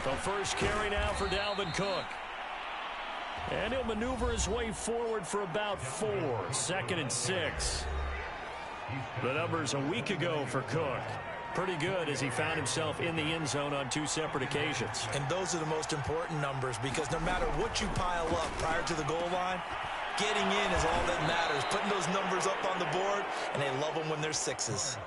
The first carry now for Dalvin Cook. And he'll maneuver his way forward for about 4. 2nd and 6. The numbers a week ago for Cook. Pretty good as he found himself in the end zone on 2 separate occasions. And those are the most important numbers because no matter what you pile up prior to the goal line, getting in is all that matters. Putting those numbers up on the board, and they love them when they're 6s.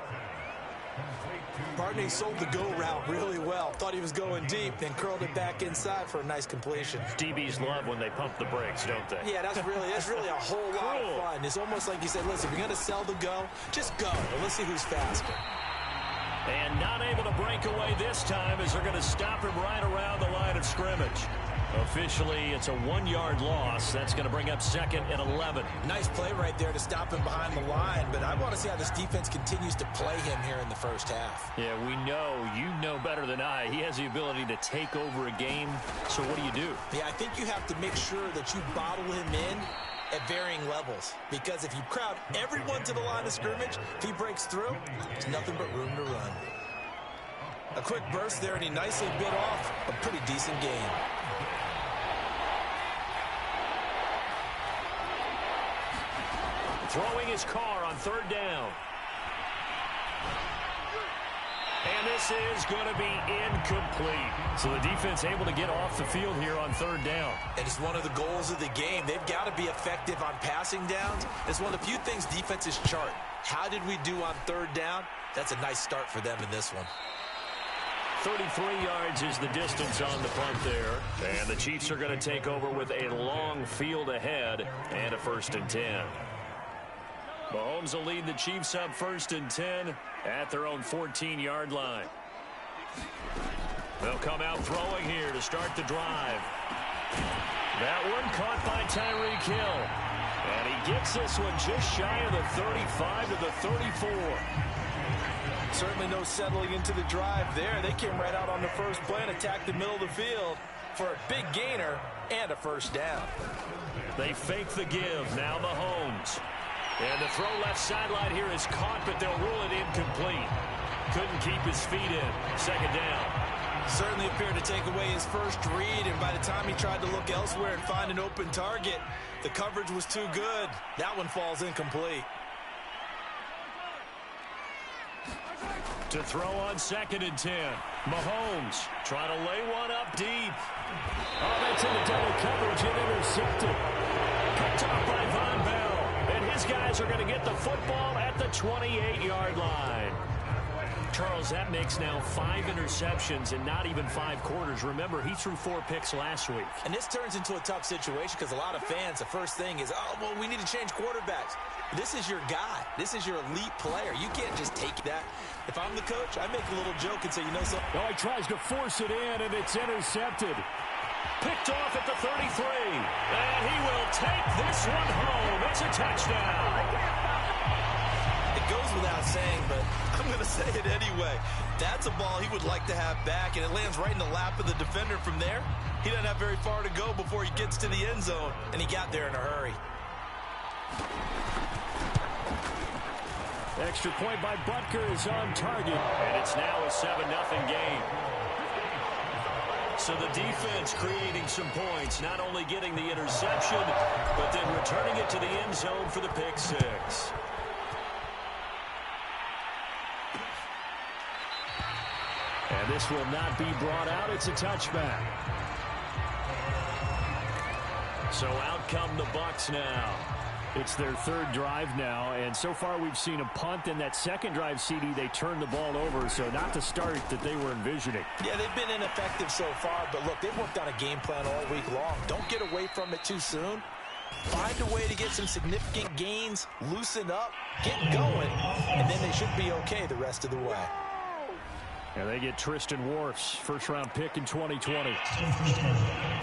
Barney sold the go route really well. Thought he was going deep, then curled it back inside for a nice completion. DBs love when they pump the brakes, don't they? Yeah, that's really a whole lot of fun. It's almost like you said, listen, if you're going to sell the go, just go. And let's see who's faster. And not able to break away this time as they're going to stop him right around the line of scrimmage. Officially, it's a 1-yard loss. That's going to bring up 2nd and 11. Nice play right there to stop him behind the line, but I want to see how this defense continues to play him here in the first half. Yeah, we know. You know better than I. He has the ability to take over a game. So what do? Yeah, I think you have to make sure that you bottle him in at varying levels, because if you crowd everyone to the line of scrimmage, if he breaks through, there's nothing but room to run. A quick burst there, and he nicely bit off a pretty decent game. Throwing his car on 3rd down. And this is going to be incomplete. So the defense able to get off the field here on 3rd down. And it's one of the goals of the game. They've got to be effective on passing downs. It's one of the few things defenses chart. How did we do on 3rd down? That's a nice start for them in this one. 33 yards is the distance on the punt there. And the Chiefs are going to take over with a long field ahead and a 1st and 10. Mahomes will lead the Chiefs up 1st and 10 at their own 14-yard line. They'll come out throwing here to start the drive. That one caught by Tyreek Hill. And he gets this one just shy of the 35 to the 34. Certainly no settling into the drive there. They came right out on the first play and attacked the middle of the field for a big gainer and a 1st down. They fake the give. Now Mahomes. And the throw left sideline here is caught, but they'll rule it incomplete. Couldn't keep his feet in. 2nd down. Certainly appeared to take away his first read, and by the time he tried to look elsewhere and find an open target, the coverage was too good. That one falls incomplete. To throw on 2nd and 10. Mahomes trying to lay one up deep. Oh, that's in the double coverage and intercepted. Picked off by Von Bell. And his guys are going to get the football at the 28-yard line. Charles, that makes now 5 interceptions in not even 5 quarters. Remember, he threw 4 picks last week. And this turns into a tough situation because a lot of fans, the first thing is, oh, well, we need to change quarterbacks. This is your guy. This is your elite player. You can't just take that. If I'm the coach, I make a little joke and say, you know something? Oh, he tries to force it in, and it's intercepted. Picked off at the 33. And he will take this one home. It's a touchdown. It goes without saying, but I'm going to say it anyway. That's a ball he would like to have back, and it lands right in the lap of the defender from there. He doesn't have very far to go before he gets to the end zone, and he got there in a hurry. Extra point by Butker is on target, and it's now a 7-0 game. So the defense creating some points, not only getting the interception, but then returning it to the end zone for the pick 6. And this will not be brought out. It's a touchback. So out come the Bucs now. It's their 3rd drive now, and so far we've seen a punt, and that 2nd drive, CD, they turned the ball over, so not the start that they were envisioning. Yeah, they've been ineffective so far, but look, they've worked on a game plan all week long. Don't get away from it too soon. Find a way to get some significant gains, loosen up, get going, and then they should be okay the rest of the way. And they get Tristan Wirfs, first-round pick in 2020.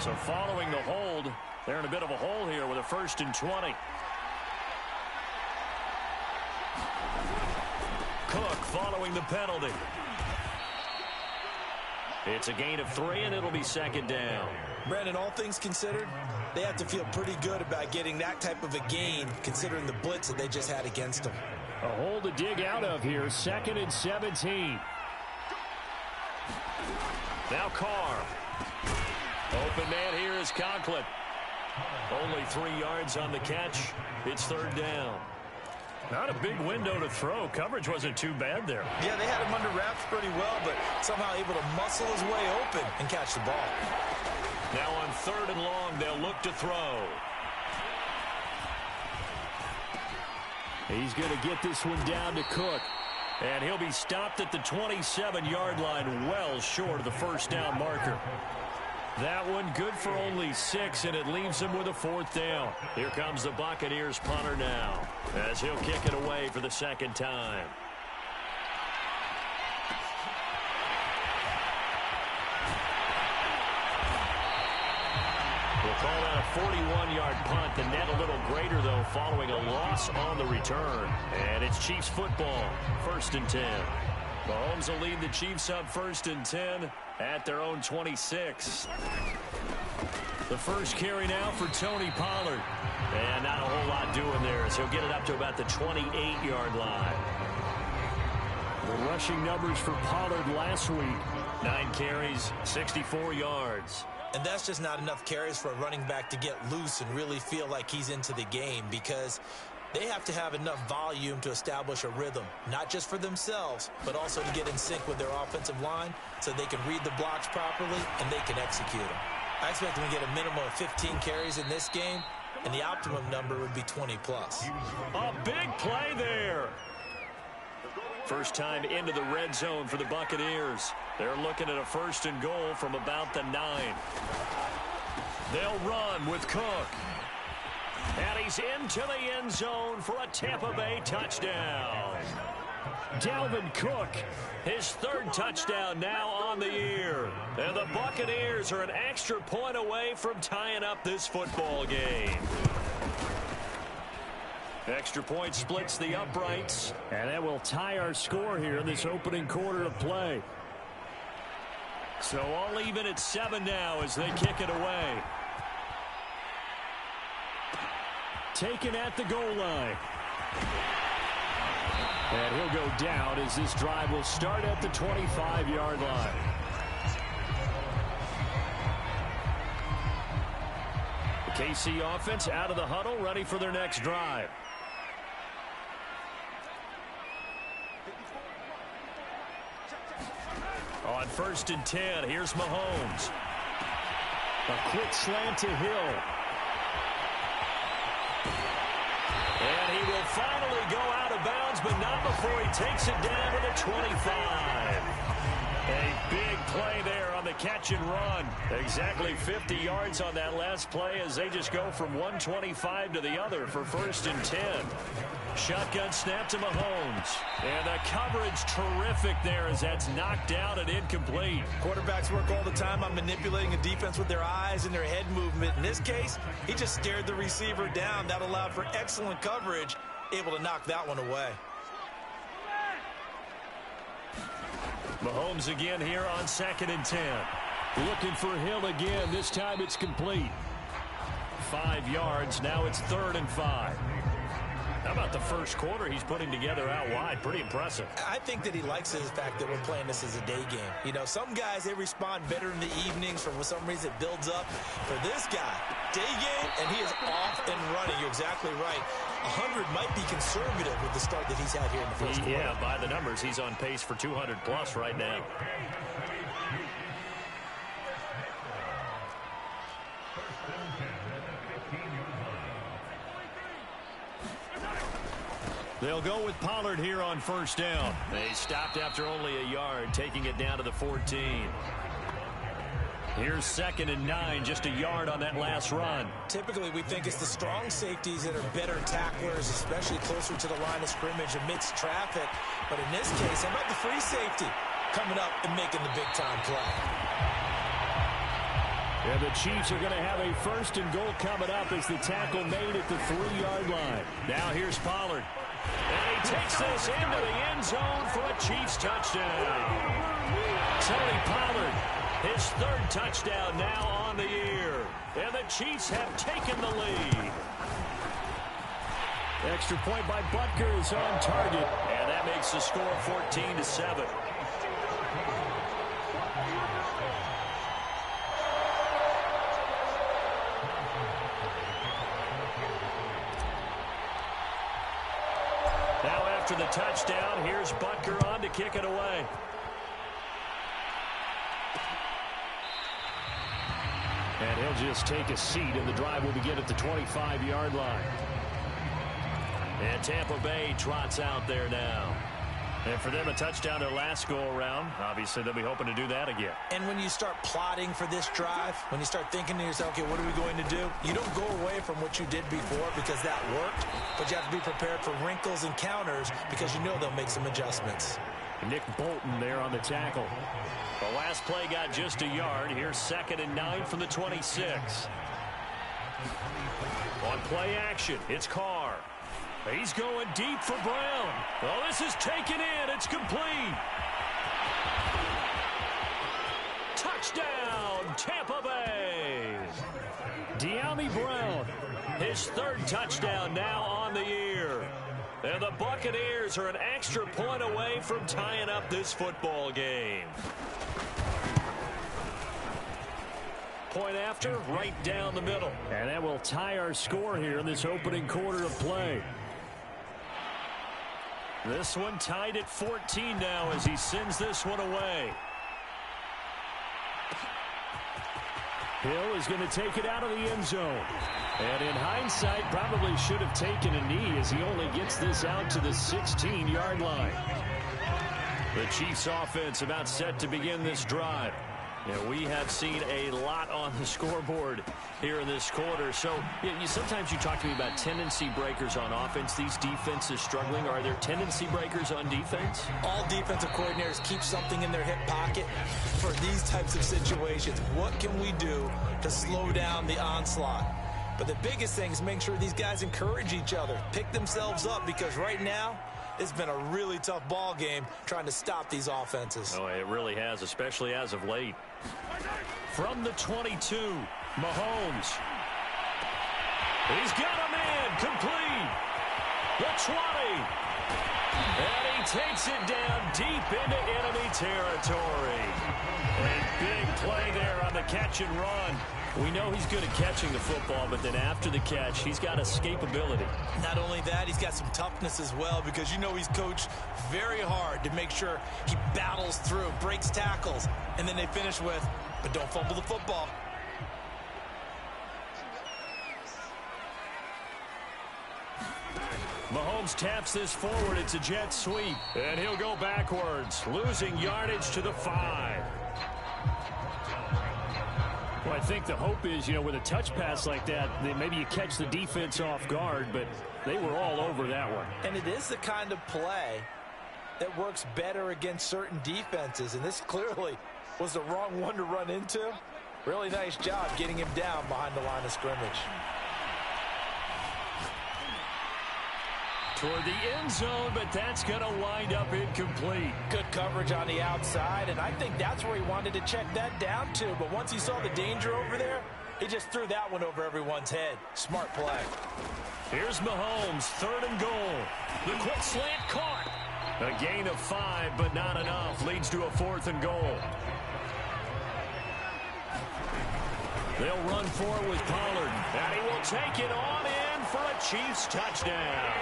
So following the hold, they're in a bit of a hole here with a 1st and 20. Cook following the penalty. It's a gain of 3, and it'll be 2nd down. Brandon, all things considered, they have to feel pretty good about getting that type of a gain, considering the blitz that they just had against them. A hole to dig out of here, 2nd and 17. Now Carr. Open man here is Conklin. Only 3 yards on the catch. It's third down. Not a big window to throw. Coverage wasn't too bad there. Yeah, they had him under wraps pretty well, but somehow able to muscle his way open and catch the ball. Now on third and long, they'll look to throw. He's going to get this one down to Cook. And he'll be stopped at the 27-yard line, well short of the first down marker. That one good for only 6, and it leaves him with a 4th down. Here comes the Buccaneers punter now, as he'll kick it away for the second time. We'll call that a 41-yard punt. The net a little greater, though, following a loss on the return. And it's Chiefs football, 1st and 10. Mahomes will lead the Chiefs up 1st and 10 at their own 26. The first carry now for Tony Pollard. And not a whole lot doing there as he'll get it up to about the 28-yard line. The rushing numbers for Pollard last week. 9 carries, 64 yards. And that's just not enough carries for a running back to get loose and really feel like he's into the game, because they have to have enough volume to establish a rhythm, not just for themselves, but also to get in sync with their offensive line so they can read the blocks properly and they can execute them. I expect them to get a minimum of 15 carries in this game, and the optimum number would be 20 plus. A big play there. First time into the red zone for the Buccaneers. They're looking at a 1st and goal from about the 9. They'll run with Cook. And he's into the end zone for a Tampa Bay touchdown. Dalvin Cook, his 3rd touchdown now on the year. And the Buccaneers are an extra point away from tying up this football game. Extra point splits the uprights, and that will tie our score here in this opening quarter of play. So all even at 7 now as they kick it away. Taken at the goal line. And he'll go down as this drive will start at the 25-yard line. The KC offense out of the huddle, ready for their next drive. On 1st and 10, here's Mahomes. A quick slant to Hill. And he will finally go out of bounds, but not before he takes it down to the 25. A big play there on the catch and run. Exactly 50 yards on that last play as they just go from 125 to the other for 1st and 10. Shotgun snap to Mahomes. And the coverage terrific there as that's knocked down and incomplete. Quarterbacks work all the time on manipulating a defense with their eyes and their head movement. In this case, he just stared the receiver down. That allowed for excellent coverage, able to knock that one away. Mahomes again here on 2nd and 10. Looking for Hill again. This time it's complete. 5 yards. Now it's 3rd and 5. How about the first quarter he's putting together out wide? Pretty impressive. I think that he likes the fact that we're playing this as a day game. You know, some guys, they respond better in the evenings. For some reason, it builds up. For this guy, day game, and he is off and running. You're exactly right. 100 might be conservative with the start that he's had here in the first quarter. Yeah, by the numbers, he's on pace for 200 plus right now. They'll go with Pollard here on 1st down. They stopped after only a yard, taking it down to the 14. Here's 2nd and 9, just a yard on that last run. Typically, we think it's the strong safeties that are better tacklers, especially closer to the line of scrimmage amidst traffic. But in this case, how about the free safety coming up and making the big-time play? And the Chiefs are going to have a 1st and goal coming up as the tackle made at the 3-yard line. Now here's Pollard. And he takes this into the end zone for a Chiefs touchdown. Tony Pollard, his 3rd touchdown now on the year. And the Chiefs have taken the lead. Extra point by Butker is on target. And that makes the score 14-7. after the touchdown, here's Butker on to kick it away. And he'll just take a seat, and the drive will begin at the 25-yard line. And Tampa Bay trots out there now. And for them, a touchdown their last go-around. Obviously, they'll be hoping to do that again. And when you start plotting for this drive, when you start thinking to yourself, okay, what are we going to do? You don't go away from what you did before because that worked, but you have to be prepared for wrinkles and counters because you know they'll make some adjustments. Nick Bolton there on the tackle. The last play got just a yard. Here's 2nd and 9 from the 26. On play action, it's Carr. He's going deep for Brown. Oh, this is taken in. It's complete. Touchdown, Tampa Bay. De'Ami Brown, his 3rd touchdown now on the year. And the Buccaneers are an extra point away from tying up this football game. Point after, right down the middle. And that will tie our score here in this opening quarter of play. This one tied at 14 now as he sends this one away. Hill is going to take it out of the end zone. And in hindsight, probably should have taken a knee as he only gets this out to the 16-yard line. The Chiefs offense about set to begin this drive. Yeah, we have seen a lot on the scoreboard here in this quarter. So sometimes you talk to me about tendency breakers on offense. These defenses struggling. Are there tendency breakers on defense? All defensive coordinators keep something in their hip pocket for these types of situations. What can we do to slow down the onslaught? But the biggest thing is make sure these guys encourage each other, pick themselves up, because right now it's been a really tough ball game trying to stop these offenses. Oh, it really has, especially as of late. From the 22, Mahomes. He's got a man complete. The 20. And he takes it down deep into enemy territory. A big play there on the catch and run. We know he's good at catching the football, but then after the catch, he's got escapability. Not only that, he's got some toughness as well, because you know he's coached very hard to make sure he battles through, breaks tackles, and then they finish with, but don't fumble the football. Mahomes taps this forward. It's a jet sweep, and he'll go backwards, losing yardage to the 5. Well, I think the hope is, with a touch pass like that, that maybe you catch the defense off guard, but they were all over that one. And it is the kind of play that works better against certain defenses, and this clearly was the wrong one to run into. Really nice job getting him down behind the line of scrimmage. Toward the end zone, but that's going to wind up incomplete. Good coverage on the outside, and I think that's where he wanted to check that down to. But once he saw the danger over there, he just threw that one over everyone's head. Smart play. Here's Mahomes, 3rd and goal. The quick slant caught. A gain of 5, but not enough. Leads to a 4th and goal. They'll run forward with Pollard, and he will take it on in for a Chiefs touchdown.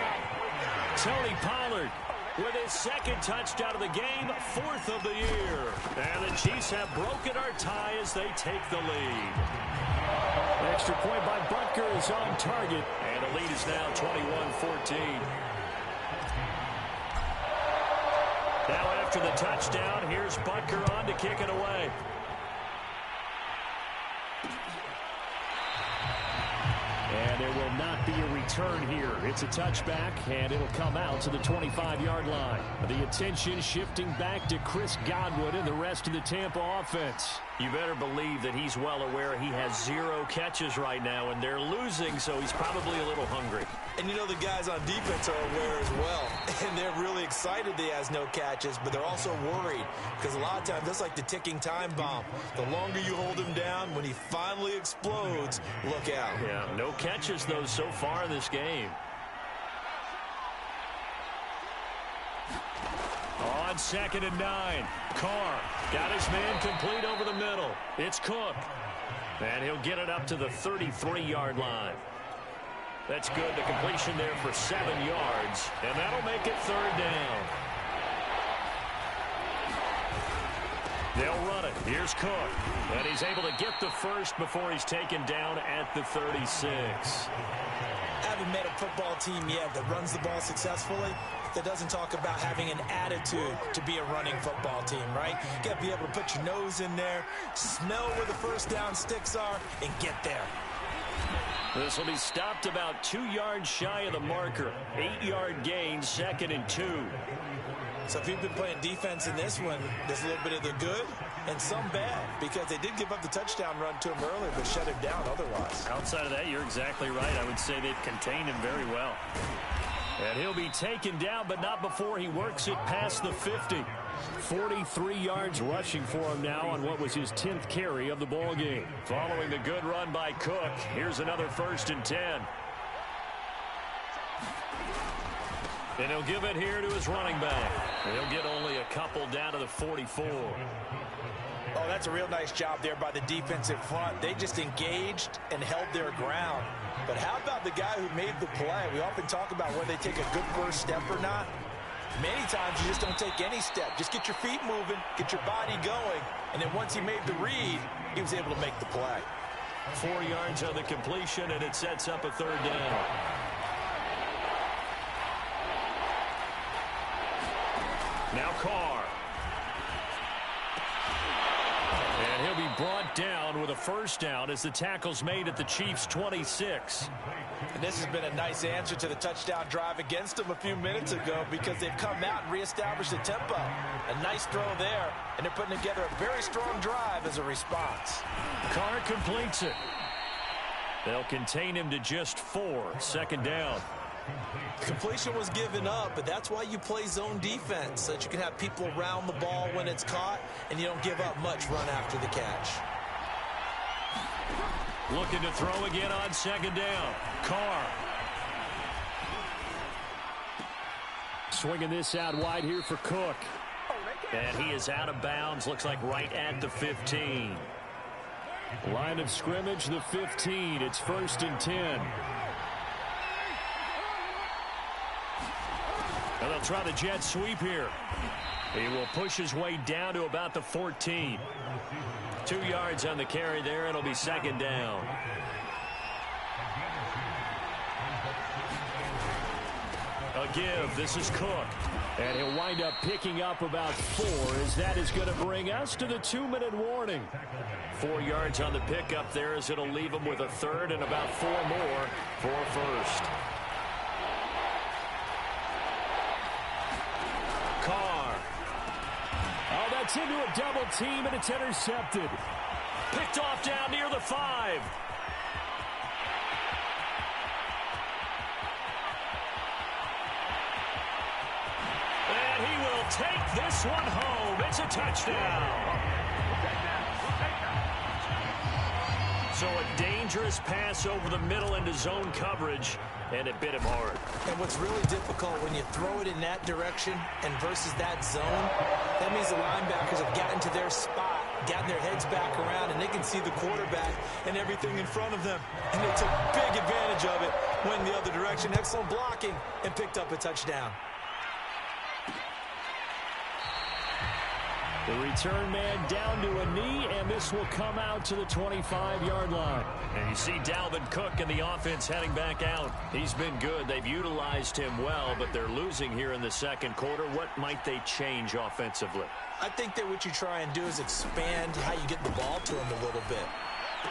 Tony Pollard with his 2nd touchdown of the game, 4th of the year. And the Chiefs have broken our tie as they take the lead. Extra point by Butker is on target, and the lead is now 21-14. Now after the touchdown, here's Butker on to kick it away. And there will not be a return here. It's a touchback, and it'll come out to the 25-yard line. The attention shifting back to Chris Godwin and the rest of the Tampa offense. You better believe that he's well aware he has 0 catches right now, and they're losing, so he's probably a little hungry. And you know the guys on defense are aware as well. And they're really excited that he has no catches, but they're also worried. Because a lot of times, that's like the ticking time bomb. The longer you hold him down, when he finally explodes, look out. Yeah, no catches, though, so far in this game. On 2nd and 9, Carr got his man complete over the middle. It's Cook. And he'll get it up to the 33-yard line. That's good. The completion there for 7 yards, and that'll make it 3rd down. They'll run it. Here's Cook. And he's able to get the first before he's taken down at the 36. Haven't met a football team yet that runs the ball successfully that doesn't talk about having an attitude to be a running football team, right? You got to be able to put your nose in there, smell where the first down sticks are, and get there. This will be stopped about 2 yards shy of the marker. 8-yard gain, 2nd and 2. So if you've been playing defense in this one, there's a little bit of the good and some bad, because they did give up the touchdown run to him earlier, but shut him down otherwise. Outside of that, you're exactly right. I would say they've contained him very well. And he'll be taken down, but not before he works it past the 50. 43 yards rushing for him now on what was his 10th carry of the ball game. Following the good run by Cook, here's another 1st and 10. And he'll give it here to his running back. He'll get only a couple down to the 44. Oh, that's a real nice job there by the defensive front. They just engaged and held their ground. But how about the guy who made the play? We often talk about whether they take a good first step or not. Many times you just don't take any step. Just get your feet moving, get your body going, and then once he made the read, he was able to make the play. 4 yards on the completion, and it sets up a 3rd down. Now Carr. And he'll be brought down with a 1st down as the tackle's made at the Chiefs' 26. And this has been a nice answer to the touchdown drive against them a few minutes ago, because they've come out and reestablished the tempo. A nice throw there, and they're putting together a very strong drive as a response. Carr completes it. They'll contain him to just 4. 2nd down. Completion was given up, but that's why you play zone defense, so that you can have people around the ball when it's caught, and you don't give up much run after the catch. Looking to throw again on 2nd down. Carr. Swinging this out wide here for Cook. And he is out of bounds, looks like right at the 15. Line of scrimmage, the 15. It's 1st and 10. And they'll try the jet sweep here. He will push his way down to about the 14. 2 yards on the carry there. It'll be 2nd down. A give. This is Cook. And he'll wind up picking up about 4, as that is going to bring us to the 2-minute warning. 4 yards on the pickup there, as it'll leave him with a 3rd and about 4 more for a 1st. Carr. Oh, that's into a double team, and it's intercepted. Picked off down near the 5. And he will take this one home. It's a touchdown. So a dangerous pass over the middle into zone coverage, and it bit him hard. And what's really difficult when you throw it in that direction and versus that zone, that means the linebackers have gotten to their spot, gotten their heads back around, and they can see the quarterback and everything in front of them. And they took big advantage of it, went in the other direction, excellent blocking, and picked up a touchdown. The return man down to a knee, and this will come out to the 25-yard line. And you see Dalvin Cook and the offense heading back out. He's been good. They've utilized him well, but they're losing here in the 2nd quarter. What might they change offensively? I think that what you try and do is expand how you get the ball to him a little bit.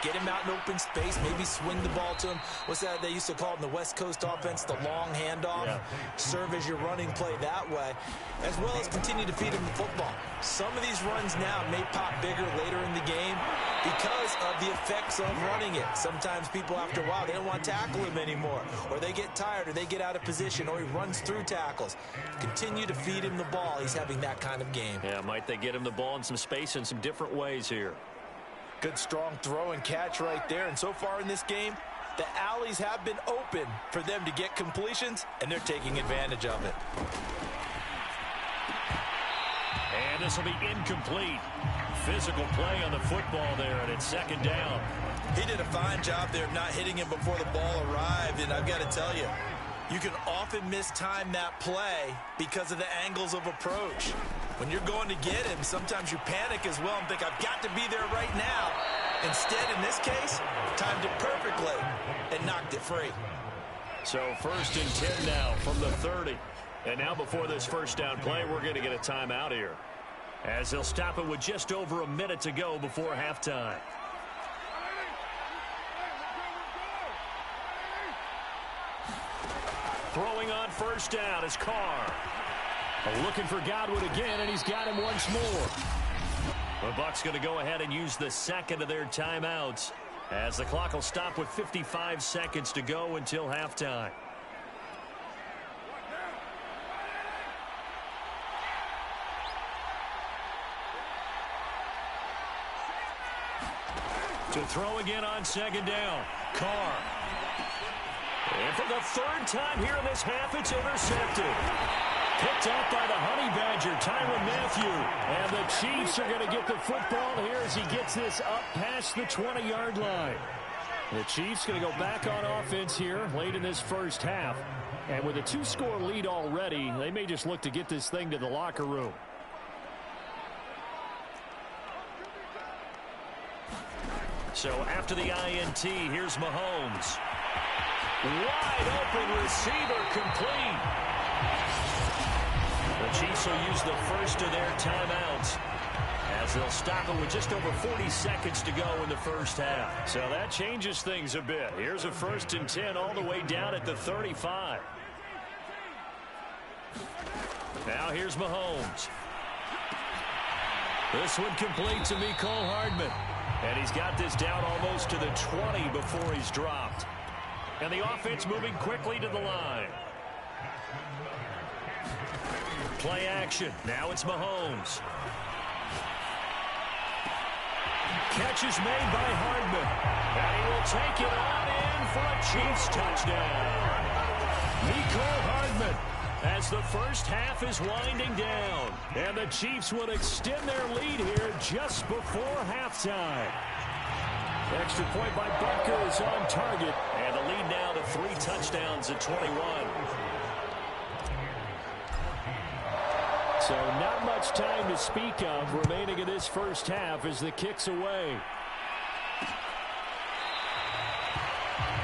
Get him out in open space, maybe swing the ball to him. What's that they used to call it in the West Coast offense, the long handoff? Yeah. Serve as your running play that way, as well as continue to feed him the football. Some of these runs now may pop bigger later in the game because of the effects of running it. Sometimes people, after a while, they don't want to tackle him anymore, or they get tired, or they get out of position, or he runs through tackles. Continue to feed him the ball. He's having that kind of game. Yeah, might they get him the ball in some space in some different ways here. Good strong throw and catch right there. And so far in this game, the alleys have been open for them to get completions, and they're taking advantage of it. And this will be incomplete. physical play on the football there, and it's second down. He did a fine job there of not hitting him before the ball arrived, and I've got to tell you, you can often mistime that play because of the angles of approach. When you're going to get him, sometimes you panic as well and think, I've got to be there right now. Instead, in this case, timed it perfectly and knocked it free. So 1st and 10 now from the 30. And now before this first down play, we're going to get a timeout here, as they'll stop it with just over a minute to go before halftime. Throwing on first down is Carr. Looking for Godwin again, and he's got him once more. The Bucs going to go ahead and use the second of their timeouts, as the clock will stop with 55 seconds to go until halftime. To throw again on second down, Carr. And for the third time here in this half, it's intercepted. Picked up by the Honey Badger, Tyrann Mathieu. And the Chiefs are going to get the football here as he gets this up past the 20-yard line. The Chiefs going to go back on offense here late in this first half. And with a 2-score lead already, they may just look to get this thing to the locker room. So after the INT, here's Mahomes. Wide open receiver, complete. The Chiefs will use the first of their timeouts, as they'll stop it with just over 40 seconds to go in the first half. So that changes things a bit. Here's a 1st and 10 all the way down at the 35. Now here's Mahomes. This one complete to Mecole Hardman. And he's got this down almost to the 20 before he's dropped. And the offense moving quickly to the line. Play action. Now it's Mahomes. Catch is made by Hardman. And he will take it on in for a Chiefs touchdown. Mecole Hardman, as the first half is winding down. And the Chiefs will extend their lead here just before halftime. Extra point by Butker is on target. And the lead now to 3 touchdowns at 21. So not much time to speak of remaining in this first half as the kick's away.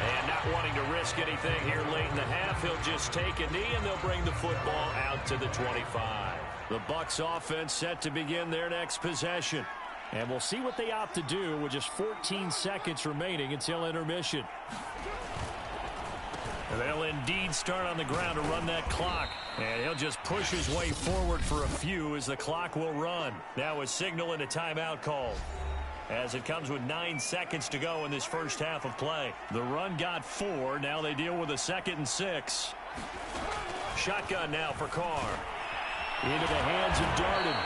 And not wanting to risk anything here late in the half, he'll just take a knee and they'll bring the football out to the 25. The Bucs offense set to begin their next possession. And we'll see what they opt to do with just 14 seconds remaining until intermission. And they'll indeed start on the ground to run that clock. And he'll just push his way forward for a few as the clock will run. Now a signal and a timeout call, as it comes with 9 seconds to go in this first half of play. The run got 4. Now they deal with a 2nd and 6. Shotgun now for Carr. Into the hands of Darden.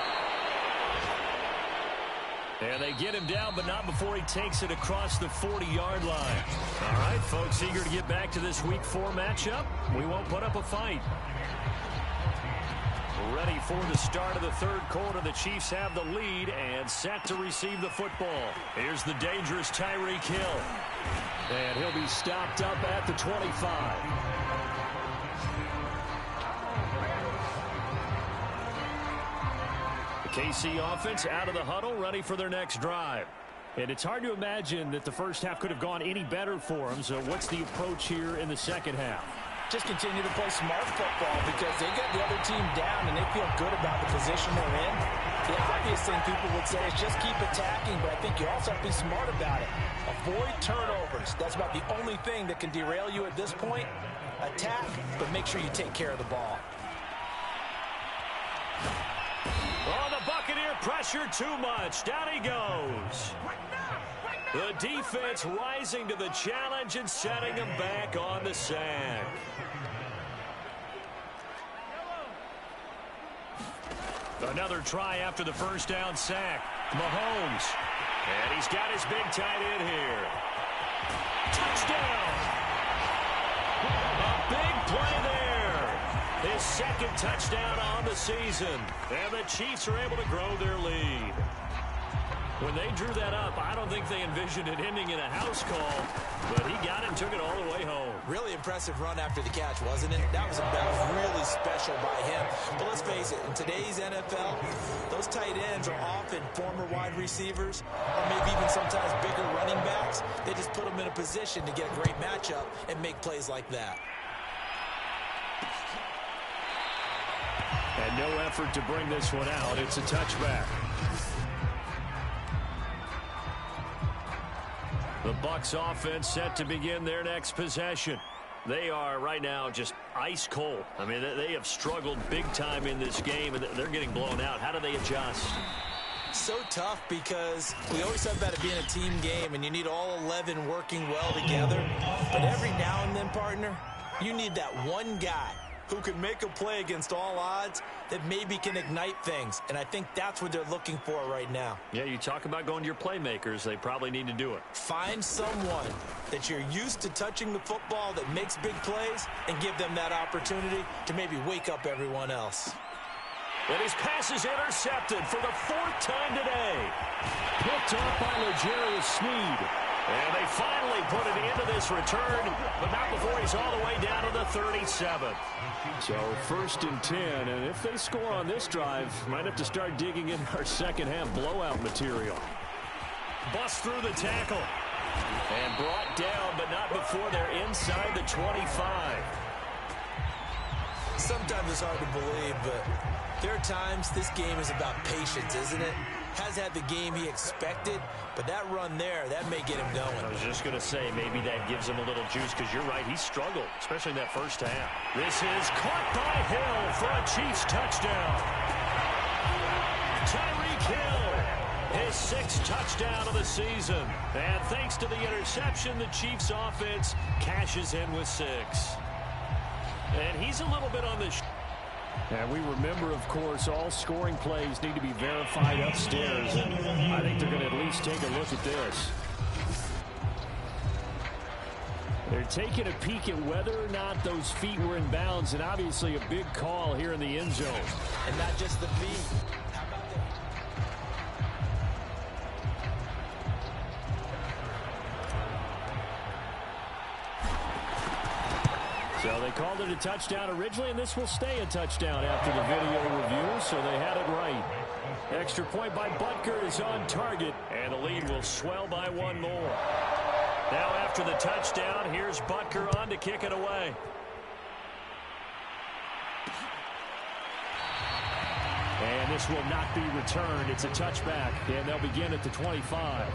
And they get him down, but not before he takes it across the 40-yard line. All right, folks, eager to get back to this Week 4 matchup. We won't put up a fight. Ready for the start of the third quarter. The Chiefs have the lead and set to receive the football. Here's the dangerous Tyreek Hill. And he'll be stopped up at the 25. KC offense out of the huddle, ready for their next drive. And it's hard to imagine that the first half could have gone any better for them. So what's the approach here in the second half? Just continue to play smart football because they got the other team down and they feel good about the position they're in. The obvious thing people would say is just keep attacking, but I think you also have to be smart about it. Avoid turnovers. That's about the only thing that can derail you at this point. Attack, but make sure you take care of the ball. Oh, the Buccaneer pressure too much. Down he goes. The defense rising to the challenge and setting him back on the sack. Another try after the first down sack. Mahomes. And he's got his big tight end here. Touchdown. A big play there. His second touchdown on the season. And the Chiefs are able to grow their lead. When they drew that up, I don't think they envisioned it ending in a house call, but he got it and took it all the way home. Really impressive run after the catch, wasn't it? That was really special by him. But let's face it, in today's NFL, those tight ends are often former wide receivers or maybe even sometimes bigger running backs. They just put them in a position to get a great matchup and make plays like that. And no effort to bring this one out. It's a touchback. The Bucs offense set to begin their next possession. They are right now just ice cold. I mean, they have struggled big time in this game, and they're getting blown out. How do they adjust? So tough because we always talk about it being a team game, and you need all 11 working well together. But every now and then, partner, you need that one guy who can make a play against all odds that maybe can ignite things. And I think that's what they're looking for right now. Yeah, you talk about going to your playmakers. They probably need to do it. Find someone that you're used to touching the football that makes big plays and give them that opportunity to maybe wake up everyone else. And his pass is intercepted for the 4th time today. Picked off by L'Jarius Sneed. And they finally put it into this return, but not before he's all the way down to the 37th. So 1st and 10, and if they score on this drive, might have to start digging in our second half blowout material. Bust through the tackle. And brought down, but not before they're inside the 25. Sometimes it's hard to believe, but there are times this game is about patience, isn't it? Has had the game he expected, but that run there, that may get him going. I was just going to say, maybe that gives him a little juice, because you're right, he struggled, especially in that first half. This is caught by Hill for a Chiefs touchdown. Tyreek Hill, his 6th touchdown of the season. And thanks to the interception, the Chiefs offense cashes in with 6. And he's a little bit on the... And we remember, of course, all scoring plays need to be verified upstairs. And I think they're going to at least take a look at this. They're taking a peek at whether or not those feet were in bounds, and obviously a big call here in the end zone. And not just the feet. So they called it a touchdown originally, and this will stay a touchdown after the video review, so they had it right. Extra point by Butker is on target, and the lead will swell by 1 more. Now after the touchdown, here's Butker on to kick it away. And this will not be returned. It's a touchback, and they'll begin at the 25.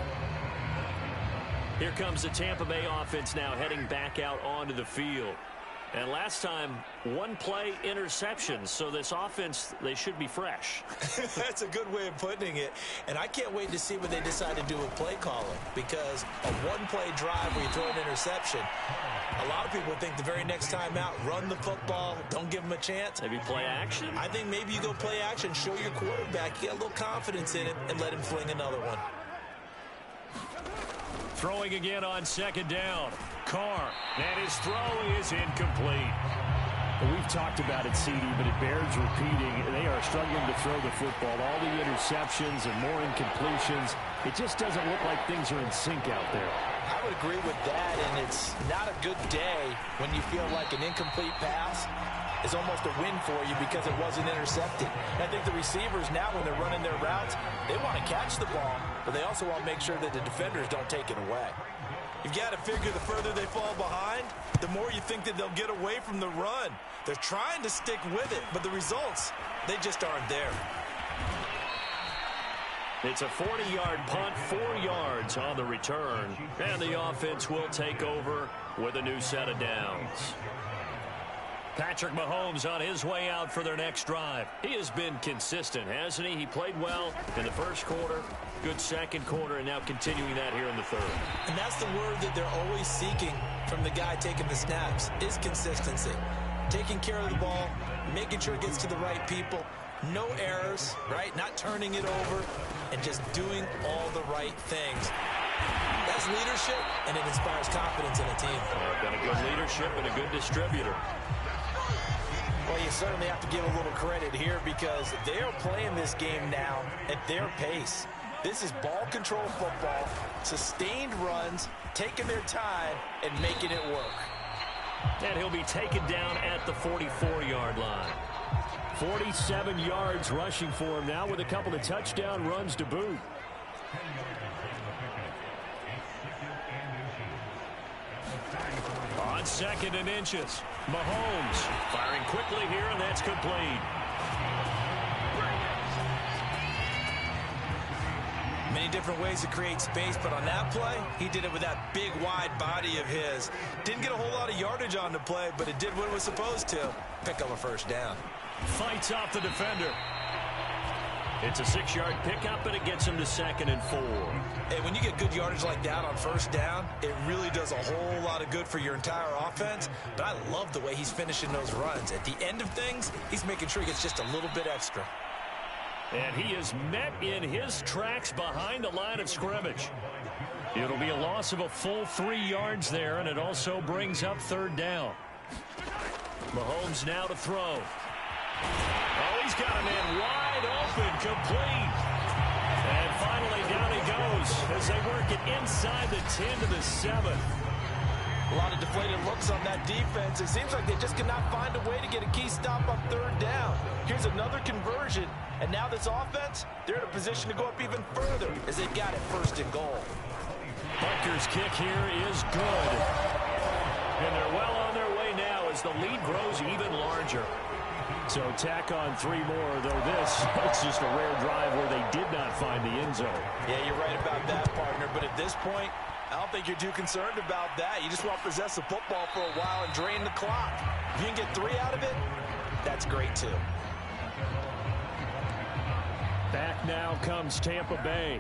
Here comes the Tampa Bay offense now heading back out onto the field. And last time, 1 play interceptions, so this offense, they should be fresh. That's a good way of putting it. And I can't wait to see what they decide to do with play calling, because a 1-play drive where you throw an interception, a lot of people think the very next time out, run the football, don't give them a chance. Maybe play action? I think maybe you go play action, show your quarterback, get a little confidence in him, and let him fling another one. Throwing again on 2nd down. Carr, and his throw is incomplete. We've talked about it, CD, but it bears repeating. They are struggling to throw the football. All the interceptions and more incompletions. It just doesn't look like things are in sync out there. I would agree with that, and it's not a good day when you feel like an incomplete pass is almost a win for you because it wasn't intercepted. And I think the receivers now, when they're running their routes, they want to catch the ball, but they also want to make sure that the defenders don't take it away. You've got to figure the further they fall behind, the more you think that they'll get away from the run. They're trying to stick with it, but the results, they just aren't there. It's a 40-yard punt, 4 yards on the return, and the offense will take over with a new set of downs. Patrick Mahomes on his way out for their next drive. He has been consistent, hasn't he? He played well in the first quarter, good second quarter, and now continuing that here in the third. And that's the word that they're always seeking from the guy taking the snaps, is consistency. Taking care of the ball, making sure it gets to the right people, no errors, right? Not turning it over, and just doing all the right things. That's leadership, and it inspires confidence in a team. Got a good leadership and a good distributor. Well, you certainly have to give a little credit here because they are playing this game now at their pace. This is ball control football, sustained runs, taking their time, and making it work. And he'll be taken down at the 44-yard line. 47 yards rushing for him now with a couple of touchdown runs to boot. On 2nd and inches, Mahomes firing quickly here, and that's complete. Many different ways to create space, but on that play, he did it with that big, wide body of his. Didn't get a whole lot of yardage on the play, but it did what it was supposed to. Pick up a first down. Fights off the defender. It's a 6-yard pickup, and it gets him to 2nd and 4. Hey, when you get good yardage like that on first down, it really does a whole lot of good for your entire offense. But I love the way he's finishing those runs. At the end of things, he's making sure he gets just a little bit extra. And he is met in his tracks behind the line of scrimmage. It'll be a loss of a full 3 yards there, and it also brings up 3rd down. Mahomes now to throw. Oh, he's got a man wide open, complete. And finally down he goes as they work it inside the 10 to the 7. A lot of deflated looks on that defense. It seems like they just cannot find a way to get a key stop on 3rd down. Here's another conversion, and now this offense, they're in a position to go up even further as they got it 1st and goal. Butker's kick here is good. And they're well on their way now as the lead grows even larger. So tack on 3 more, though this it's just a rare drive where they did not find the end zone. Yeah, you're right about that, partner. But at this point, I don't think you're too concerned about that. You just want to possess the football for a while and drain the clock. If you can get 3 out of it, that's great too. Back now comes Tampa Bay.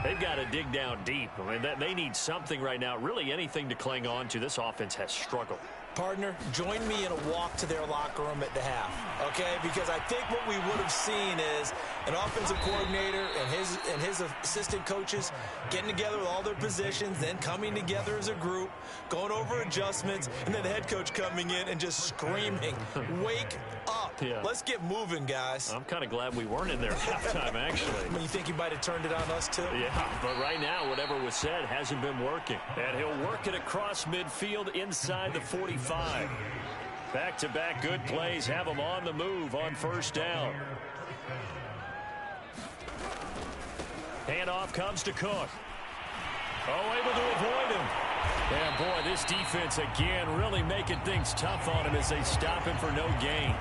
They've got to dig down deep. I mean, they need something right now, really anything to cling on to. This offense has struggled. Partner, join me in a walk to their locker room at the half, okay? Because I think what we would have seen is an offensive coordinator and his assistant coaches getting together with all their positions, then coming together as a group, going over adjustments, and then the head coach coming in and just screaming, wake up. Yeah. Let's get moving, guys. I'm kind of glad we weren't in there at halftime, actually. I mean, you think he might have turned it on us, too? Yeah, but right now, whatever was said hasn't been working. And he'll work it across midfield inside the 45. Back-to-back good plays have them on the move on 1st down. Handoff comes to Cook. Oh, able to avoid him. And, boy, this defense, again, really making things tough on him as they stop him for no gain.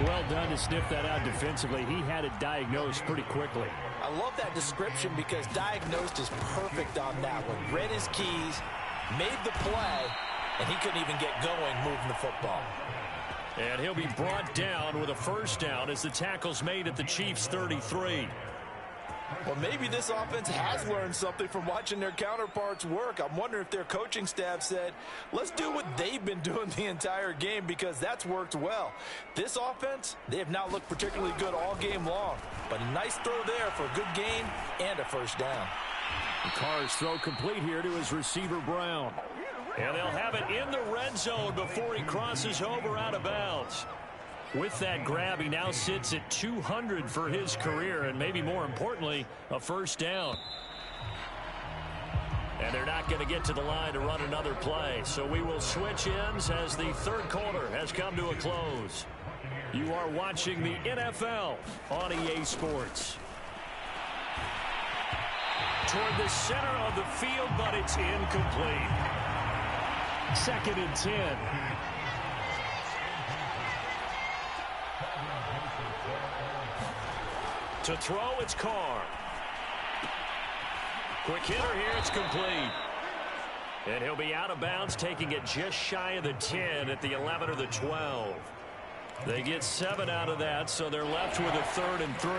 Well done to sniff that out defensively. He had it diagnosed pretty quickly. I love that description because diagnosed is perfect on that one. Read his keys, made the play, and he couldn't even get going moving the football. And he'll be brought down with a 1st down as the tackle's made at the Chiefs' 33. Well, maybe this offense has learned something from watching their counterparts work. I'm wondering if their coaching staff said, let's do what they've been doing the entire game because that's worked well. This offense, they have not looked particularly good all game long. But a nice throw there for a good gain and a 1st down. Carr's throw complete here to his receiver, Brown. And they'll have it in the red zone before he crosses over out of bounds. With that grab, he now sits at 200 for his career, and maybe more importantly, a 1st down. And they're not going to get to the line to run another play, so we will switch ends as the 3rd quarter has come to a close. You are watching the NFL on EA Sports. Toward the center of the field, but it's incomplete. 2nd and 10. To throw, it's Carr. Quick hitter here, it's complete. And he'll be out of bounds, taking it just shy of the 10 at the 11 or the 12. They get 7 out of that, so they're left with a 3rd and 3.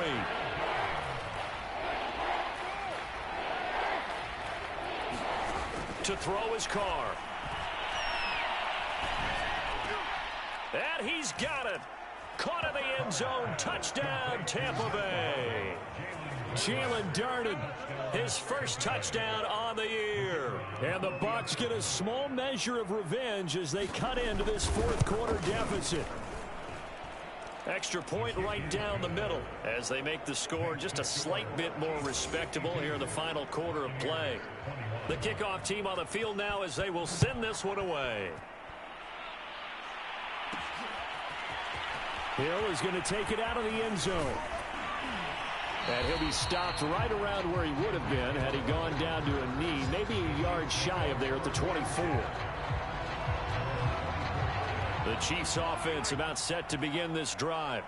To throw is Carr. And he's got it. Caught in the end zone. Touchdown, Tampa Bay. Jalen Darden, his 1st touchdown on the year. And the Bucs get a small measure of revenge as they cut into this 4th quarter deficit. Extra point right down the middle as they make the score just a slight bit more respectable here in the final quarter of play. The kickoff team on the field now as they will send this one away. Hill is going to take it out of the end zone. And he'll be stopped right around where he would have been had he gone down to a knee, maybe a yard shy of there at the 24. The Chiefs offense about set to begin this drive.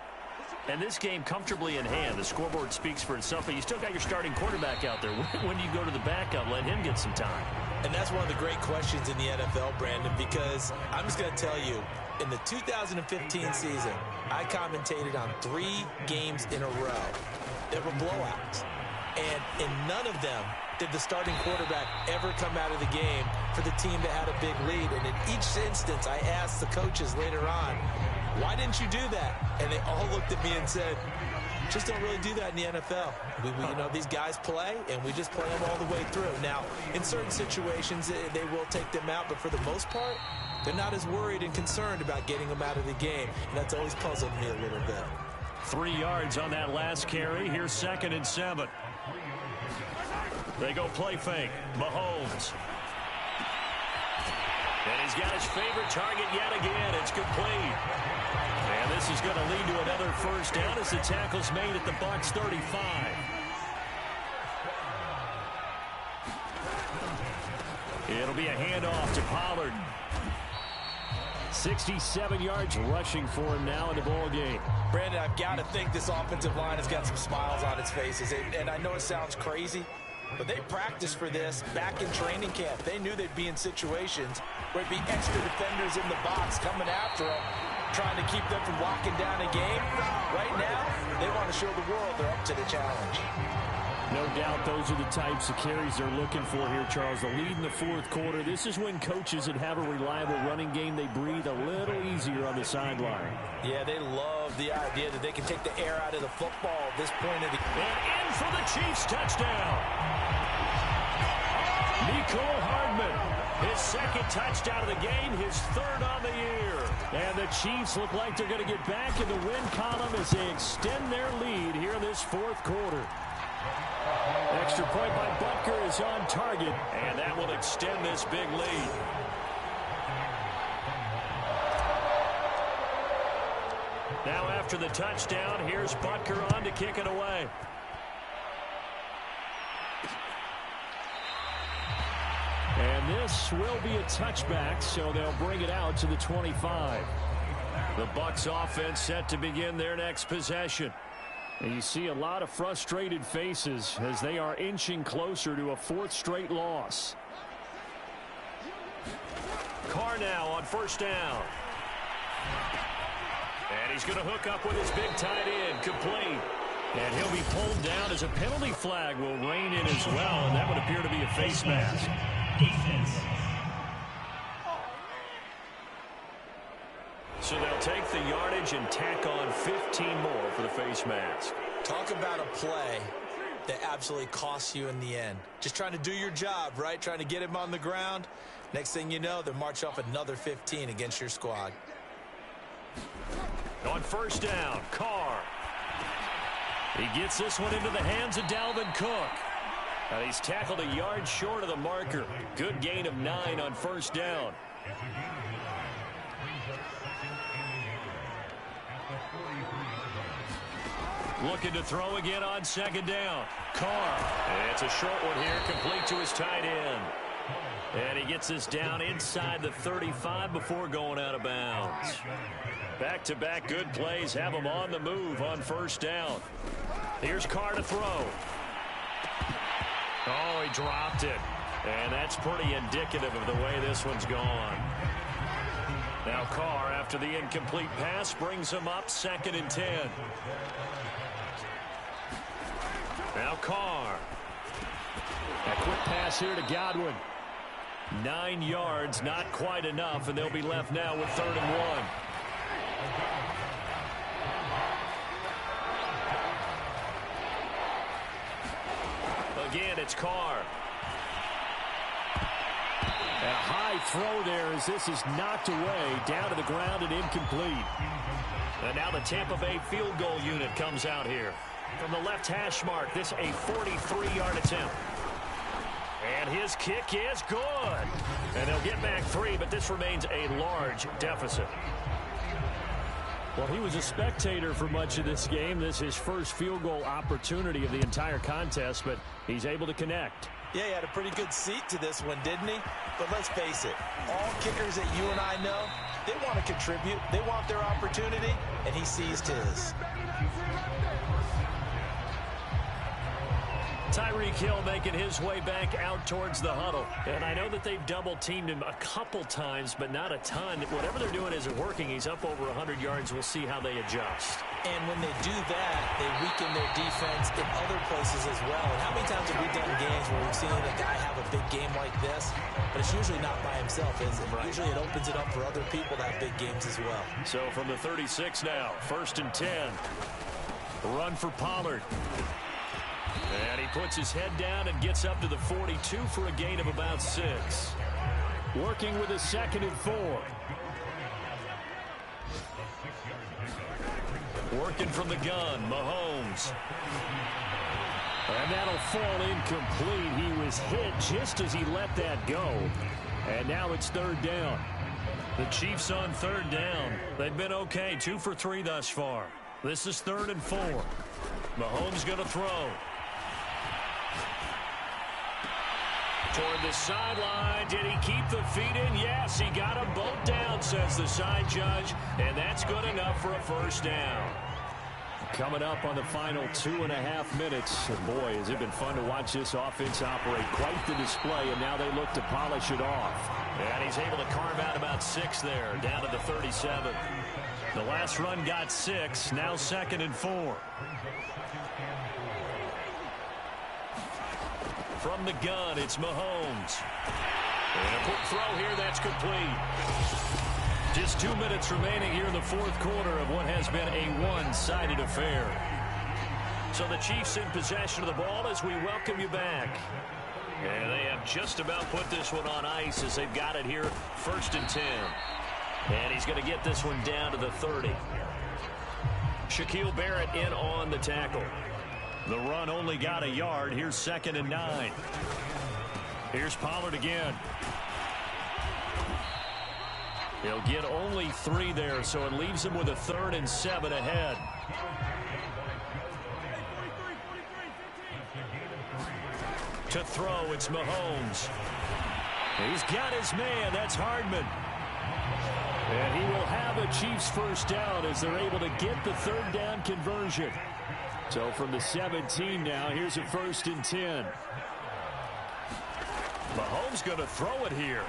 And this game comfortably in hand. The scoreboard speaks for itself, but you still got your starting quarterback out there. When do you go to the backup? Let him get some time. And that's one of the great questions in the NFL, Brandon, because I'm just going to tell you, in the 2015 season, I commentated on 3 games in a row that were blowouts. And in none of them did the starting quarterback ever come out of the game for the team that had a big lead. And in each instance, I asked the coaches later on, why didn't you do that? And they all looked at me and said, just don't really do that in the NFL. You know, these guys play, and we just play them all the way through. Now, in certain situations, they will take them out, but for the most part, they're not as worried and concerned about getting them out of the game. And that's always puzzled me a little bit. 3 yards on that last carry. Here's 2nd and 7. They go play fake. Mahomes. And he's got his favorite target yet again. It's complete. And this is going to lead to another first down as the tackle's made at the Bucs 35. It'll be a handoff to Pollard. 67 yards rushing for him now in the ball game. Brandon, I've got to think this offensive line has got some smiles on its faces. And I know it sounds crazy, but they practiced for this back in training camp. They knew they'd be in situations where it'd be extra defenders in the box coming after them, trying to keep them from locking down a game. Right now, they want to show the world they're up to the challenge. No doubt those are the types of carries they're looking for here, Charles. The lead in the 4th quarter. This is when coaches that have a reliable running game, they breathe a little easier on the sideline. Yeah, they love the idea that they can take the air out of the football at this point of the game. And in for the Chiefs touchdown. Mecole Hardman, his 2nd touchdown of the game, his 3rd on the year. And the Chiefs look like they're going to get back in the win column as they extend their lead here in this 4th quarter. Extra point by Butker is on target, and that will extend this big lead. Now after the touchdown, here's Butker on to kick it away. And this will be a touchback, so they'll bring it out to the 25. The Bucs offense set to begin their next possession. And you see a lot of frustrated faces as they are inching closer to a 4th straight loss. Carr now on 1st down. And he's going to hook up with his big tight end, complete. And he'll be pulled down as a penalty flag will rein in as well, and that would appear to be a face mask. So they'll take the yardage and tack on 15 more for the face mask. Talk about a play that absolutely costs you in the end. Just trying to do your job, right? Trying to get him on the ground. Next thing you know, they'll march off another 15 against your squad. On 1st down, Carr. He gets this one into the hands of Dalvin Cook. And he's tackled a yard short of the marker. Good gain of 9 on 1st down. Looking to throw again on 2nd down. Carr. It's a short one here, complete to his tight end. And he gets this down inside the 35 before going out of bounds. Back-to-back good plays have him on the move on 1st down. Here's Carr to throw. Oh, he dropped it. And that's pretty indicative of the way this one's gone. Now Carr, after the incomplete pass, brings him up 2nd and 10. Now Carr. A quick pass here to Godwin. 9 yards, not quite enough, and they'll be left now with 3rd and 1. Again, it's Carr. A high throw there as this is knocked away, down to the ground and incomplete. And now the Tampa Bay field goal unit comes out here. From the left hash mark, this a 43-yard attempt. And his kick is good. And they'll get back 3, but this remains a large deficit. Well, he was a spectator for much of this game. This is his first field goal opportunity of the entire contest, but he's able to connect. Yeah, he had a pretty good seat to this one, didn't he? But let's face it, all kickers that you and I know, they want to contribute. They want their opportunity, and he seized his. Tyreek Hill making his way back out towards the huddle. And I know that they've double-teamed him a couple times, but not a ton. Whatever they're doing isn't working. He's up over 100 yards. We'll see how they adjust. And when they do that, they weaken their defense in other places as well. And how many times have we done games where we've seen a guy have a big game like this? But it's usually not by himself, is it? Right. Usually it opens it up for other people to have big games as well. So from the 36 now, 1st and 10. Run for Pollard. And he puts his head down and gets up to the 42 for a gain of about 6. Working with a 2nd and 4. Working from the gun, Mahomes. And that'll fall incomplete. He was hit just as he let that go. And now it's 3rd down. The Chiefs on 3rd down. They've been okay, 2 for 3 thus far. This is 3rd and 4. Mahomes going to throw. Toward the sideline. Did he keep the feet in? Yes, he got them both down, says the side judge. And that's good enough for a 1st down. Coming up on the final 2.5 minutes. And boy, has it been fun to watch this offense operate. Quite the display, and now they look to polish it off. And he's able to carve out about 6 there, down to the 37. The last run got 6, now 2nd and 4. From the gun, it's Mahomes. And a quick throw here, that's complete. Just 2 minutes remaining here in the 4th quarter of what has been a one-sided affair. So the Chiefs in possession of the ball as we welcome you back. And they have just about put this one on ice as they've got it here, 1st and 10. And he's going to get this one down to the 30. Shaquille Barrett in on the tackle. The run only got a yard. Here's 2nd and 9. Here's Pollard again. He'll get only 3 there, so it leaves him with a 3rd and 7 ahead. To throw, it's Mahomes. He's got his man. That's Hardman. And he will have a Chiefs 1st down as they're able to get the 3rd down conversion. So from the 17 now, here's a 1st and 10. Mahomes going to throw it here.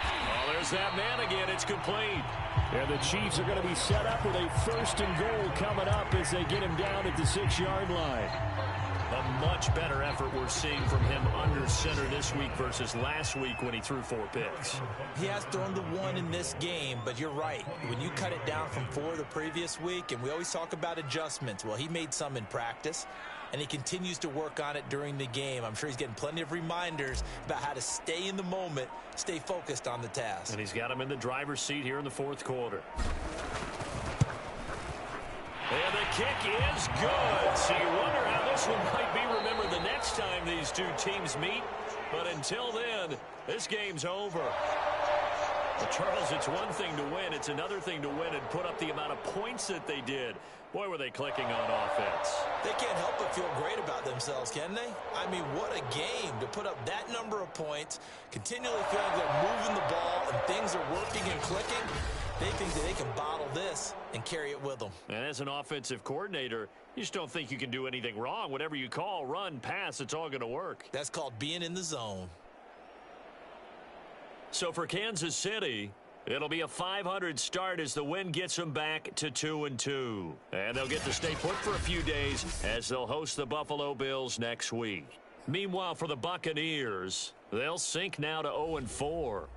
Oh, there's that man again. It's complete. And the Chiefs are going to be set up with a 1st and goal coming up as they get him down at the 6-yard line. A much better effort we're seeing from him under center this week versus last week when he threw 4 picks. He has thrown the 1 in this game, but you're right. When you cut it down from 4 the previous week, and we always talk about adjustments, well, he made some in practice, and he continues to work on it during the game. I'm sure he's getting plenty of reminders about how to stay in the moment, stay focused on the task. And he's got him in the driver's seat here in the 4th quarter. And the kick is good. So you wonder how this one might be remembered the next time these two teams meet. But until then, this game's over. Well, Charles, it's one thing to win. It's another thing to win and put up the amount of points that they did. Boy, were they clicking on offense. They can't help but feel great about themselves, can they? I mean, what a game to put up that number of points, continually feeling they're moving the ball and things are working and clicking. They think that they can bottle this and carry it with them. And as an offensive coordinator, you just don't think you can do anything wrong. Whatever you call, run, pass, it's all going to work. That's called being in the zone. So for Kansas City, it'll be a 500 start as the win gets them back to 2-2. And they'll get to stay put for a few days as they'll host the Buffalo Bills next week. Meanwhile, for the Buccaneers, they'll sink now to 0-4.